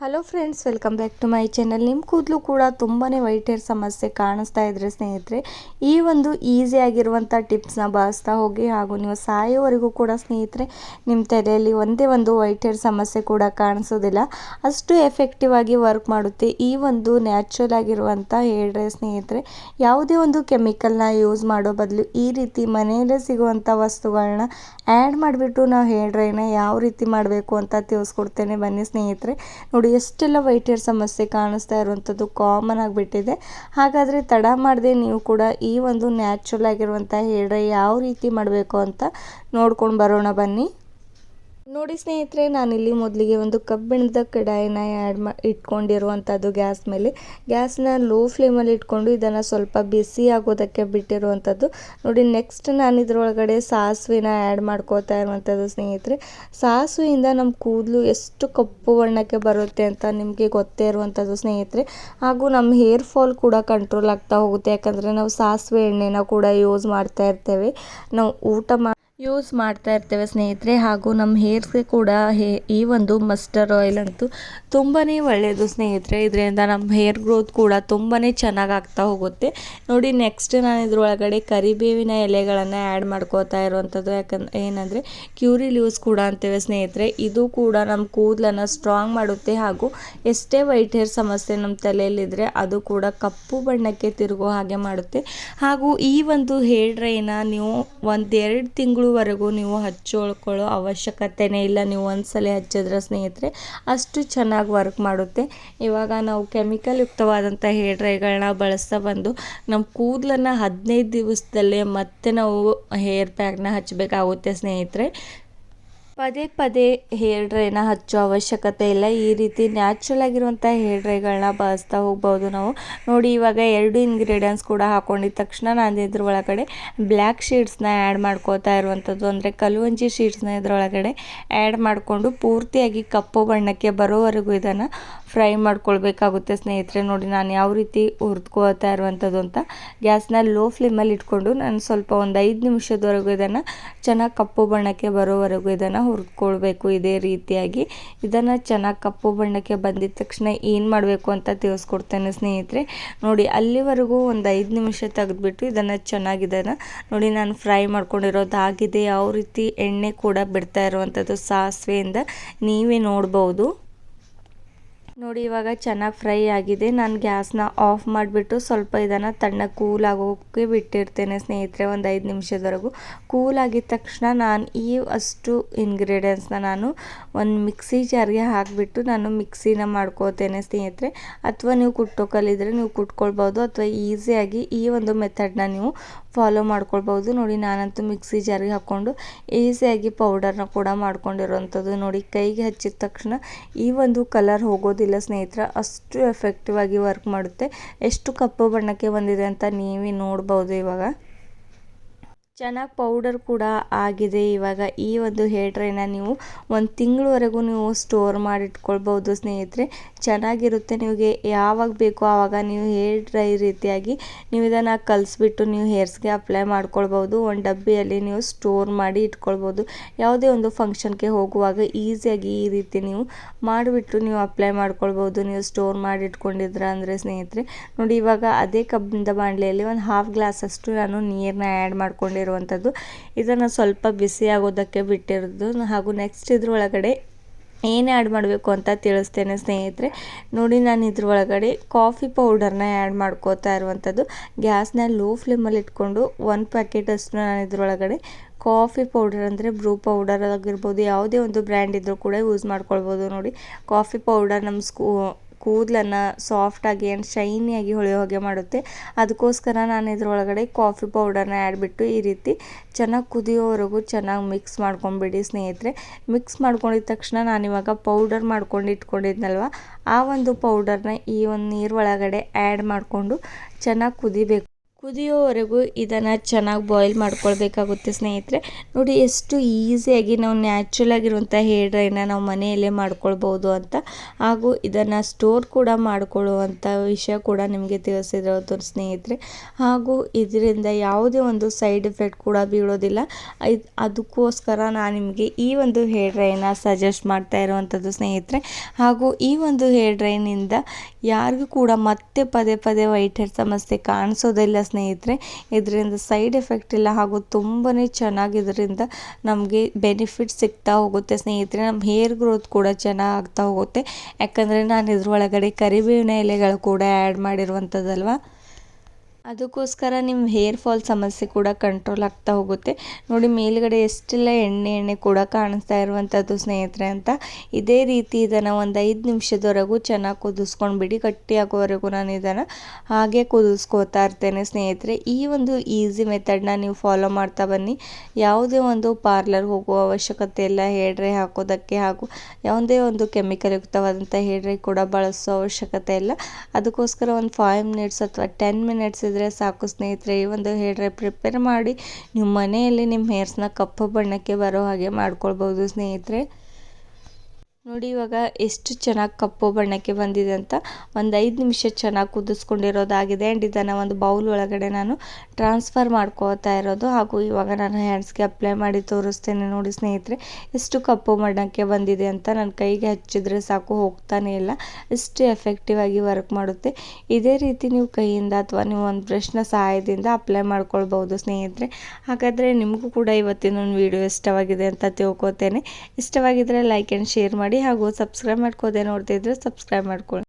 Hello friends, welcome back to my channel. ನಿಮ್ಮ ಕೂದಲು ಕೂಡ ತುಂಬಾ ವೈಟ್ ಹೇರ್ ಸಮಸ್ಯೆ ಕಾಣಿಸ್ತಾ ಇದ್ರೆ ಸ್ನೇಹಿತರೆ, ಈ ಒಂದು ಈಸಿಯಾಗಿರುವಂಥ ಟಿಪ್ಸ್ನ ಬಳಸ್ತಾ ಹೋಗಿ. ಹಾಗೂ ನೀವು ಸಾಯೋವರೆಗೂ ಕೂಡ ಸ್ನೇಹಿತರೆ ನಿಮ್ಮ ತಲೆಯಲ್ಲಿ ಒಂದೇ ಒಂದು ವೈಟ್ ಹೇರ್ ಸಮಸ್ಯೆ ಕೂಡ ಕಾಣಿಸೋದಿಲ್ಲ. ಅಷ್ಟು ಎಫೆಕ್ಟಿವ್ ಆಗಿ ವರ್ಕ್ ಮಾಡುತ್ತೆ ಈ ಒಂದು ನ್ಯಾಚುರಲ್ ಆಗಿರುವಂಥ ಹೇರ್ ಡ್ರೈ ಸ್ನೇಹಿತರೆ. ಯಾವುದೇ ಒಂದು ಕೆಮಿಕಲ್ನ ಯೂಸ್ ಮಾಡೋ ಬದಲು ಈ ರೀತಿ ಮನೆಯಲ್ಲೇ ಸಿಗುವಂಥ ವಸ್ತುಗಳನ್ನ ಆ್ಯಡ್ ಮಾಡಿಬಿಟ್ಟು ನಾವು ಹೇರ್ ಡ್ರೈನ ಯಾವ ರೀತಿ ಮಾಡಬೇಕು ಅಂತ ತಿಳಿಸ್ಕೊಡ್ತೇನೆ. ಬನ್ನಿ ಸ್ನೇಹಿತರೆ, ನೋಡಿ ಎಷ್ಟೆಲ್ಲ ವೈಟ್ ಹೇರ್ ಸಮಸ್ಯೆ ಕಾಣಿಸ್ತಾ ಇರುವಂಥದ್ದು ಕಾಮನ್ ಆಗಿಬಿಟ್ಟಿದೆ. ಹಾಗಾದರೆ ತಡ ಮಾಡದೆ ನೀವು ಕೂಡ ಈ ಒಂದು ನ್ಯಾಚುರಲ್ ಆಗಿರುವಂಥ ಹೇರ್ ಡ್ರೈ ಯಾವ ರೀತಿ ಮಾಡಬೇಕು ಅಂತ ನೋಡ್ಕೊಂಡು ಬರೋಣ ಬನ್ನಿ. ನೋಡಿ ಸ್ನೇಹಿತರೆ, ನಾನಿಲ್ಲಿ ಮೊದಲಿಗೆ ಒಂದು ಕಬ್ಬಿಣದ ಕಡಾಯಿನ ಇಟ್ಕೊಂಡಿರುವಂಥದ್ದು ಗ್ಯಾಸ್ ಮೇಲೆ. ಗ್ಯಾಸ್ನ ಲೋ ಫ್ಲೇಮಲ್ಲಿ ಇಟ್ಕೊಂಡು ಇದನ್ನು ಸ್ವಲ್ಪ ಬಿಸಿ ಆಗೋದಕ್ಕೆ ಬಿಟ್ಟಿರುವಂಥದ್ದು. ನೋಡಿ, ನೆಕ್ಸ್ಟ್ ನಾನು ಇದರೊಳಗಡೆ ಸಾಸಿವೆನ ಆ್ಯಡ್ ಮಾಡ್ಕೋತಾ ಇರುವಂಥದ್ದು ಸ್ನೇಹಿತರೆ. ಸಾಸಿವೆಯಿಂದ ನಮ್ಮ ಕೂದಲು ಎಷ್ಟು ಕಪ್ಪು ಬಣ್ಣಕ್ಕೆ ಬರುತ್ತೆ ಅಂತ ನಿಮಗೆ ಗೊತ್ತೇ ಇರುವಂಥದ್ದು ಸ್ನೇಹಿತರೆ. ಹಾಗೂ ನಮ್ಮ ಹೇರ್ ಫಾಲ್ ಕೂಡ ಕಂಟ್ರೋಲ್ ಆಗ್ತಾ ಹೋಗುತ್ತೆ, ಯಾಕಂದರೆ ನಾವು ಸಾಸಿವೆ ಎಣ್ಣೆನ ಕೂಡ ಯೂಸ್ ಮಾಡ್ತಾ ಇರ್ತೇವೆ, ನಾವು ಯೂಸ್ ಮಾಡ್ತಾ ಇರ್ತೇವೆ ಸ್ನೇಹಿತರೆ. ಹಾಗೂ ನಮ್ಮ ಹೇರ್ಸ್ಗೆ ಕೂಡ ಈ ಒಂದು ಮಸ್ಟರ್ಡ್ ಆಯಿಲ್ ಅಂತೂ ತುಂಬಾ ಒಳ್ಳೆಯದು ಸ್ನೇಹಿತರೆ. ಇದರಿಂದ ನಮ್ಮ ಹೇರ್ ಗ್ರೋತ್ ಕೂಡ ತುಂಬಾ ಚೆನ್ನಾಗಿ ಆಗ್ತಾ ಹೋಗುತ್ತೆ. ನೋಡಿ, ನೆಕ್ಸ್ಟ್ ನಾನು ಇದ್ರೊಳಗಡೆ ಕರಿಬೇವಿನ ಎಲೆಗಳನ್ನು ಆ್ಯಡ್ ಮಾಡ್ಕೋತಾ ಇರುವಂಥದ್ದು. ಏನಂದರೆ ಕ್ಯೂರಿ ಲೀವ್ಸ್ ಕೂಡ ಅಂತೇವೆ ಸ್ನೇಹಿತರೆ. ಇದು ಕೂಡ ನಮ್ಮ ಕೂದಲನ್ನು ಸ್ಟ್ರಾಂಗ್ ಮಾಡುತ್ತೆ. ಹಾಗೂ ಎಷ್ಟೇ ವೈಟ್ ಹೇರ್ ಸಮಸ್ಯೆ ನಮ್ಮ ತಲೆಯಲ್ಲಿದ್ದರೆ ಅದು ಕೂಡ ಕಪ್ಪು ಬಣ್ಣಕ್ಕೆ ತಿರುಗೋ ಹಾಗೆ ಮಾಡುತ್ತೆ. ಹಾಗೂ ಈ ಒಂದು ಹೇರ್ ಡ್ರೈನ ನೀವು 1-2 ತಿಂಗಳವರೆಗೂ ನೀವು ಹಚ್ಚಿಕೊಳ್ಳೋ ಅವಶ್ಯಕತೆನೇ ಇಲ್ಲ. ನೀವು ಒಂದ್ಸಲ ಹಚ್ಚಿದ್ರೆ ಸ್ನೇಹಿತರೆ ಅಷ್ಟು ಚೆನ್ನಾಗಿ ವರ್ಕ್ ಮಾಡುತ್ತೆ. ಇವಾಗ ನಾವು ಕೆಮಿಕಲ್ ಯುಕ್ತವಾದಂಥ ಹೇರ್ ಡ್ರೈಗಳನ್ನ ಬಳಸ್ತಾ ಬಂದು ನಮ್ಮ ಕೂದಲನ್ನು 15 ದಿವಸದಲ್ಲೇ ಮತ್ತೆ ನಾವು ಹೇರ್ ಪ್ಯಾಕ್ನ ಹಚ್ಚಬೇಕಾಗುತ್ತೆ ಸ್ನೇಹಿತರೆ. ಪದೇ ಪದೇ ಹೇರ್ ಡ್ರೈನ ಹಚ್ಚೋ ಅವಶ್ಯಕತೆ ಇಲ್ಲ. ಈ ರೀತಿ ನ್ಯಾಚುರಲ್ ಆಗಿರುವಂಥ ಹೇರ್ ಡ್ರೈಗಳನ್ನ ಬಳಸ್ತಾ ಹೋಗ್ಬೋದು ನಾವು. ನೋಡಿ, ಇವಾಗ 2 ಇಂಗ್ರೀಡಿಯೆಂಟ್ಸ್ ಕೂಡ ಹಾಕೊಂಡಿದ ತಕ್ಷಣ ನಾನು ಇದ್ರ ಒಳಗಡೆ ಬ್ಲ್ಯಾಕ್ ಶೀಡ್ಸ್ನ ಆ್ಯಡ್ ಮಾಡ್ಕೋತಾ ಇರುವಂಥದ್ದು. ಅಂದರೆ ಕಲುವಂಜಿ ಶೀಡ್ಸ್ನ ಇದರೊಳಗಡೆ ಆ್ಯಡ್ ಮಾಡಿಕೊಂಡು ಪೂರ್ತಿಯಾಗಿ ಕಪ್ಪು ಬಣ್ಣಕ್ಕೆ ಬರೋವರೆಗೂ ಇದನ್ನು ಫ್ರೈ ಮಾಡ್ಕೊಳ್ಬೇಕಾಗುತ್ತೆ ಸ್ನೇಹಿತರೆ. ನೋಡಿ, ನಾನು ಯಾವ ರೀತಿ ಹುರಿದ್ಕೋತಾ ಇರುವಂಥದ್ದು ಅಂತ. ಗ್ಯಾಸ್ನ ಲೋ ಫ್ಲೇಮಲ್ಲಿ ಇಟ್ಕೊಂಡು ನಾನು ಸ್ವಲ್ಪ ಒಂದು 5 ನಿಮಿಷದವರೆಗೂ ಇದನ್ನು ಚೆನ್ನಾಗಿ ಕಪ್ಪು ಬಣ್ಣಕ್ಕೆ ಬರೋವರೆಗೂ ಇದನ್ನು ಹುರಿದ್ಕೊಳ್ಬೇಕು. ಇದೇ ರೀತಿಯಾಗಿ ಇದನ್ನು ಚೆನ್ನಾಗಿ ಕಪ್ಪು ಬಣ್ಣಕ್ಕೆ ಬಂದಿದ ತಕ್ಷಣ ಏನು ಮಾಡಬೇಕು ಅಂತ ತಿಳಿಸ್ಕೊಡ್ತೇನೆ ಸ್ನೇಹಿತರೆ. ನೋಡಿ, ಅಲ್ಲಿವರೆಗೂ ಒಂದು 5 ನಿಮಿಷ ತೆಗೆದುಬಿಟ್ಟು ಇದನ್ನು ಚೆನ್ನಾಗಿದನ್ನು ನೋಡಿ ನಾನು ಫ್ರೈ ಮಾಡ್ಕೊಂಡಿರೋದಾಗಿದೆ. ಯಾವ ರೀತಿ ಎಣ್ಣೆ ಕೂಡ ಬಿಡ್ತಾ ಇರುವಂಥದ್ದು ಸಾಸಿವೆಯಿಂದ ನೀವೇ ನೋಡ್ಬೋದು. ನೋಡಿ, ಇವಾಗ ಚೆನ್ನಾಗಿ ಫ್ರೈ ಆಗಿದೆ. ನಾನು ಗ್ಯಾಸ್ನ ಆಫ್ ಮಾಡಿಬಿಟ್ಟು ಸ್ವಲ್ಪ ಇದನ್ನು ತಣ್ಣಗೆ ಕೂಲ್ ಆಗೋಕ್ಕೆ ಬಿಟ್ಟಿರ್ತೇನೆ ಸ್ನೇಹಿತರೆ, ಒಂದು 5 ನಿಮಿಷದವರೆಗೂ. ಕೂಲ್ ಆಗಿದ ತಕ್ಷಣ ನಾನು ಅಷ್ಟು ಇಂಗ್ರೀಡಿಯೆಂಟ್ಸ್ನ ನಾನು ಒಂದು ಮಿಕ್ಸಿ ಜಾರ್ಗೆ ಹಾಕಿಬಿಟ್ಟು ನಾನು ಮಿಕ್ಸಿನ ಮಾಡ್ಕೋತೇನೆ ಸ್ನೇಹಿತರೆ. ಅಥವಾ ನೀವು ಕುಟ್ಟೋಕಲ್ಲಿದ್ದರೆ ನೀವು ಕುಟ್ಕೊಳ್ಬೋದು, ಅಥವಾ ಈಸಿಯಾಗಿ ಈ ಒಂದು ಮೆಥಡ್ನ ನೀವು ಫಾಲೋ ಮಾಡ್ಕೊಳ್ಬೋದು. ನೋಡಿ, ನಾನಂತೂ ಮಿಕ್ಸಿ ಜಾರ್ಗೆ ಹಾಕ್ಕೊಂಡು ಈಸಿಯಾಗಿ ಪೌಡರ್ನ ಕೂಡ ಮಾಡ್ಕೊಂಡಿರೋವಂಥದ್ದು. ನೋಡಿ, ಕೈಗೆ ಹಚ್ಚಿದ ತಕ್ಷಣ ಈ ಒಂದು ಕಲರ್ ಹೋಗೋದಿಲ್ಲ ಸ್ನೇಹಿತರೆ, ಅಷ್ಟು ಎಫೆಕ್ಟಿವ್ ಆಗಿ ವರ್ಕ್ ಮಾಡುತ್ತೆ. ಎಷ್ಟು ಕಪ್ಪು ಬಣ್ಣಕ್ಕೆ ಬಂದಿದೆ ಅಂತ ನೀವೇ ನೋಡ್ಬೋದು. ಇವಾಗ ಚೆನ್ನಾಗಿ ಪೌಡರ್ ಕೂಡ ಆಗಿದೆ. ಇವಾಗ ಈ ಒಂದು ಹೇರ್ ಡ್ರೈನ ನೀವು 1 ತಿಂಗಳವರೆಗೂ ನೀವು ಸ್ಟೋರ್ ಮಾಡಿಟ್ಕೊಳ್ಬೋದು ಸ್ನೇಹಿತರೆ. ಚೆನ್ನಾಗಿರುತ್ತೆ. ನಿಮಗೆ ಯಾವಾಗ ಬೇಕೋ ಆವಾಗ ನೀವು ಹೇರ್ ಡ್ರೈ ರೀತಿಯಾಗಿ ನೀವು ಇದನ್ನು ಕಲಿಸ್ಬಿಟ್ಟು ನೀವು ಹೇರ್ಸ್ಗೆ ಅಪ್ಲೈ ಮಾಡ್ಕೊಳ್ಬೋದು. ಒಂದು ಡಬ್ಬಿಯಲ್ಲಿ ನೀವು ಸ್ಟೋರ್ ಮಾಡಿ ಇಟ್ಕೊಳ್ಬೋದು. ಯಾವುದೇ ಒಂದು ಫಂಕ್ಷನ್ಗೆ ಹೋಗುವಾಗ ಈಸಿಯಾಗಿ ಈ ರೀತಿ ನೀವು ಮಾಡಿಬಿಟ್ಟು ನೀವು ಅಪ್ಲೈ ಮಾಡ್ಕೊಳ್ಬೋದು, ನೀವು ಸ್ಟೋರ್ ಮಾಡಿ ಇಟ್ಕೊಂಡಿದ್ರ ಅಂದರೆ ಸ್ನೇಹಿತರೆ. ನೋಡಿ, ಇವಾಗ ಅದೇ ಕಬ್ಬಿಣದ ಬಾಣಲೆಯಲ್ಲಿ ಒಂದು 1/2 ಗ್ಲಾಸ್ ಅಷ್ಟು ನಾನು ನೀರನ್ನ ಆ್ಯಡ್ ಮಾಡ್ಕೊಂಡಿರುವಂಥದ್ದು. ಇದನ್ನು ಸ್ವಲ್ಪ ಬಿಸಿ ಆಗೋದಕ್ಕೆ ಬಿಟ್ಟಿರೋದು. ಹಾಗೂ ನೆಕ್ಸ್ಟ್ ಇದ್ರೊಳಗಡೆ ಏನು ಆ್ಯಡ್ ಮಾಡಬೇಕು ಅಂತ ತಿಳಿಸ್ತೇನೆ ಸ್ನೇಹಿತರೆ. ನೋಡಿ, ನಾನು ಇದ್ರೊಳಗಡೆ ಕಾಫಿ ಪೌಡರ್ನ ಆ್ಯಡ್ ಮಾಡ್ಕೋತಾ ಇರುವಂಥದ್ದು. ಗ್ಯಾಸ್ನ ಲೋ ಫ್ಲೇಮಲ್ಲಿ ಇಟ್ಕೊಂಡು 1 ಪ್ಯಾಕೆಟ್ ಅಷ್ಟು ನಾನು ಇದ್ರೊಳಗಡೆ ಕಾಫಿ ಪೌಡರ್ ಅಂದರೆ ಬ್ರೂ ಪೌಡರ್ ಆಗಿರ್ಬೋದು, ಯಾವುದೇ ಒಂದು ಬ್ರ್ಯಾಂಡ್ ಇದ್ದರೂ ಕೂಡ ಯೂಸ್ ಮಾಡ್ಕೊಳ್ಬೋದು. ನೋಡಿ, ಕಾಫಿ ಪೌಡರ್ ನಮ್ಮ ಕೂದಲನ್ನು ಸಾಫ್ಟಾಗಿ ಆ್ಯಂಡ್ ಶೈನಿಯಾಗಿ ಹೊಳೆಯೋ ಹಾಗೆ ಮಾಡುತ್ತೆ. ಅದಕ್ಕೋಸ್ಕರ ನಾನು ಇದ್ರೊಳಗಡೆ ಕಾಫಿ ಪೌಡರ್ನ ಆ್ಯಡ್ಬಿಟ್ಟು ಈ ರೀತಿ ಚೆನ್ನಾಗಿ ಕುದಿಯೋವರೆಗೂ ಚೆನ್ನಾಗಿ ಮಿಕ್ಸ್ ಮಾಡ್ಕೊಂಬಿಡಿ ಸ್ನೇಹಿತರೆ. ಮಿಕ್ಸ್ ಮಾಡ್ಕೊಂಡಿದ ತಕ್ಷಣ ನಾನಿವಾಗ ಪೌಡರ್ ಮಾಡ್ಕೊಂಡು ಇಟ್ಕೊಂಡಿದ್ನಲ್ವ, ಆ ಒಂದು ಪೌಡರ್ನ ಈ ಒಂದು ನೀರು ಒಳಗಡೆ ಆ್ಯಡ್ ಮಾಡಿಕೊಂಡು ಚೆನ್ನಾಗಿ ಕುದಿಬೇಕು. ಕುದಿಯೋವರೆಗೂ ಇದನ್ನು ಚೆನ್ನಾಗಿ ಬಾಯ್ಲ್ ಮಾಡ್ಕೊಳ್ಬೇಕಾಗುತ್ತೆ ಸ್ನೇಹಿತರೆ. ನೋಡಿ ಎಷ್ಟು ಈಸಿಯಾಗಿ ನಾವು ನ್ಯಾಚುರಲ್ ಆಗಿರುವಂಥ ಹೇರ್ ಡ್ರೈನ ನಾವು ಮನೆಯಲ್ಲೇ ಮಾಡ್ಕೊಳ್ಬೋದು ಅಂತ, ಹಾಗೂ ಇದನ್ನು ಸ್ಟೋರ್ ಕೂಡ ಮಾಡಿಕೊಳ್ಳುವಂಥ ವಿಷಯ ಕೂಡ ನಿಮಗೆ ತಿಳಿಸಿರೋದು ಸ್ನೇಹಿತರೆ. ಹಾಗೂ ಇದರಿಂದ ಯಾವುದೇ ಒಂದು ಸೈಡ್ ಎಫೆಕ್ಟ್ ಕೂಡ ಬೀಳೋದಿಲ್ಲ. ಅದಕ್ಕೋಸ್ಕರ ನಾನು ನಿಮಗೆ ಈ ಒಂದು ಹೇರ್ ಡ್ರೈನ ಸಜೆಸ್ಟ್ ಮಾಡ್ತಾ ಇರುವಂಥದ್ದು ಸ್ನೇಹಿತರೆ. ಹಾಗೂ ಈ ಒಂದು ಹೇರ್ ಡ್ರೈನಿಂದ ಯಾರಿಗೂ ಕೂಡ ಮತ್ತೆ ಪದೇ ಪದೇ ವೈಟ್ ಹೇರ್ ಸಮಸ್ಯೆ ಕಾಣಿಸೋದಿಲ್ಲ ಸ್ನೇಹಿತರೆ. ಇದರಿಂದ ಸೈಡ್ ಎಫೆಕ್ಟ್ ಇಲ್ಲ, ಹಾಗೂ ತುಂಬಾ ಚೆನ್ನಾಗಿ ಇದರಿಂದ ನಮಗೆ ಬೆನಿಫಿಟ್ ಸಿಗ್ತಾ ಹೋಗುತ್ತೆ ಸ್ನೇಹಿತರೆ. ನಮ್ಮ ಹೇರ್ ಗ್ರೋತ್ ಕೂಡ ಚೆನ್ನಾಗಿ ಆಗ್ತಾ ಹೋಗುತ್ತೆ. ಯಾಕಂದರೆ ನಾನು ಇದ್ರೊಳಗಡೆ ಕರಿಬೇವಿನ ಎಲೆಗಳು ಕೂಡ ಆ್ಯಡ್ ಮಾಡಿರುವಂಥದ್ದಲ್ವ, ಅದಕ್ಕೋಸ್ಕರ ನಿಮ್ಮ ಹೇರ್ ಫಾಲ್ ಸಮಸ್ಯೆ ಕೂಡ ಕಂಟ್ರೋಲ್ ಆಗ್ತಾ ಹೋಗುತ್ತೆ. ನೋಡಿ ಮೇಲುಗಡೆ ಎಷ್ಟೆಲ್ಲ ಎಣ್ಣೆ ಕೂಡ ಕಾಣಿಸ್ತಾ ಇರುವಂಥದ್ದು ಸ್ನೇಹಿತರೆ ಅಂತ. ಇದೇ ರೀತಿ ಇದನ್ನು ಒಂದು 5 ನಿಮಿಷದವರೆಗೂ ಚೆನ್ನಾಗಿ ಕುದಿಸ್ಕೊಂಡ್ಬಿಡಿ. ಗಟ್ಟಿಯಾಗೋವರೆಗೂ ನಾನು ಇದನ್ನು ಹಾಗೆ ಕುದಿಸ್ಕೋತಾ ಇರ್ತೇನೆ ಸ್ನೇಹಿತರೆ. ಈ ಒಂದು ಈಸಿ ಮೆಥಡ್ನ ನೀವು ಫಾಲೋ ಮಾಡ್ತಾ ಬನ್ನಿ. ಯಾವುದೇ ಒಂದು ಪಾರ್ಲರ್ ಹೋಗುವ ಅವಶ್ಯಕತೆ ಇಲ್ಲ ಹೇರ್ ಡ್ರೈ ಹಾಕೋದಕ್ಕೆ, ಹಾಗೂ ಯಾವುದೇ ಒಂದು ಕೆಮಿಕಲ್ ಯುಕ್ತವಾದಂಥ ಹೇರ್ ಡ್ರೈ ಕೂಡ ಬಳಸೋ ಅವಶ್ಯಕತೆ ಇಲ್ಲ. ಅದಕ್ಕೋಸ್ಕರ ಒಂದು 5 ಮಿನಿಟ್ಸ್ ಅಥವಾ 10 ಮಿನಿಟ್ಸ್ ಇದ್ದರೆ ಸಾಕು ಸ್ನೇಹಿತರೆ. ಈ ಒಂದು ಹೇರ್ ಡ್ರೈ ಪ್ರಿಪೇರ್ ಮಾಡಿ ನೀವು ಮನೆಯಲ್ಲಿ ನಿಮ್ಮ ಹೇರ್ಸ್ನ ಕಪ್ಪು ಬಣ್ಣಕ್ಕೆ ಬರೋ ಹಾಗೆ ಮಾಡ್ಕೊಳ್ಬೋದು ಸ್ನೇಹಿತರೆ. ನೋಡಿ ಇವಾಗ ಎಷ್ಟು ಚೆನ್ನಾಗಿ ಕಪ್ಪು ಬಣ್ಣಕ್ಕೆ ಬಂದಿದೆ ಅಂತ. ಒಂದು 5 ನಿಮಿಷ ಚೆನ್ನಾಗಿ ಕುದಿಸ್ಕೊಂಡಿರೋದಾಗಿದೆ. ಆ್ಯಂಡ್ ಇದನ್ನು ಒಂದು ಬೌಲ್ ಒಳಗಡೆ ನಾನು ಟ್ರಾನ್ಸ್ಫರ್ ಮಾಡ್ಕೋತಾ ಇರೋದು. ಹಾಗೂ ಇವಾಗ ನಾನು ಹ್ಯಾಂಡ್ಸ್ಗೆ ಅಪ್ಲೈ ಮಾಡಿ ತೋರಿಸ್ತೇನೆ ನೋಡಿ ಸ್ನೇಹಿತರೆ, ಎಷ್ಟು ಕಪ್ಪು ಬಣ್ಣಕ್ಕೆ ಬಂದಿದೆ ಅಂತ. ನನ್ನ ಕೈಗೆ ಹಚ್ಚಿದ್ರೆ ಸಾಕು, ಹೋಗ್ತಾನೆ ಇಲ್ಲ, ಎಷ್ಟು ಎಫೆಕ್ಟಿವ್ ಆಗಿ ವರ್ಕ್ ಮಾಡುತ್ತೆ. ಇದೇ ರೀತಿ ನೀವು ಕೈಯಿಂದ ಅಥವಾ ನೀವು ಒಂದು ಬ್ರಷ್ನ ಸಹಾಯದಿಂದ ಅಪ್ಲೈ ಮಾಡ್ಕೊಳ್ಬೋದು ಸ್ನೇಹಿತರೆ. ಹಾಗಾದರೆ ನಿಮಗೂ ಕೂಡ ಇವತ್ತಿನ ಒಂದು ವಿಡಿಯೋ ಇಷ್ಟವಾಗಿದೆ ಅಂತ ತಿಳ್ಕೊತೇನೆ. ಇಷ್ಟವಾಗಿದ್ದರೆ ಲೈಕ್ ಆ್ಯಂಡ್ ಶೇರ್ ಮಾಡಿ, ಹಾಗೂ ಸಬ್ಸ್ಕ್ರೈಬ್ ಮಾಡ್ಕೋದೆ ನೋಡ್ತಿದ್ರೆ ಸಬ್ಸ್ಕ್ರೈಬ್ ಮಾಡ್ಕೊಳ್ಳಿ.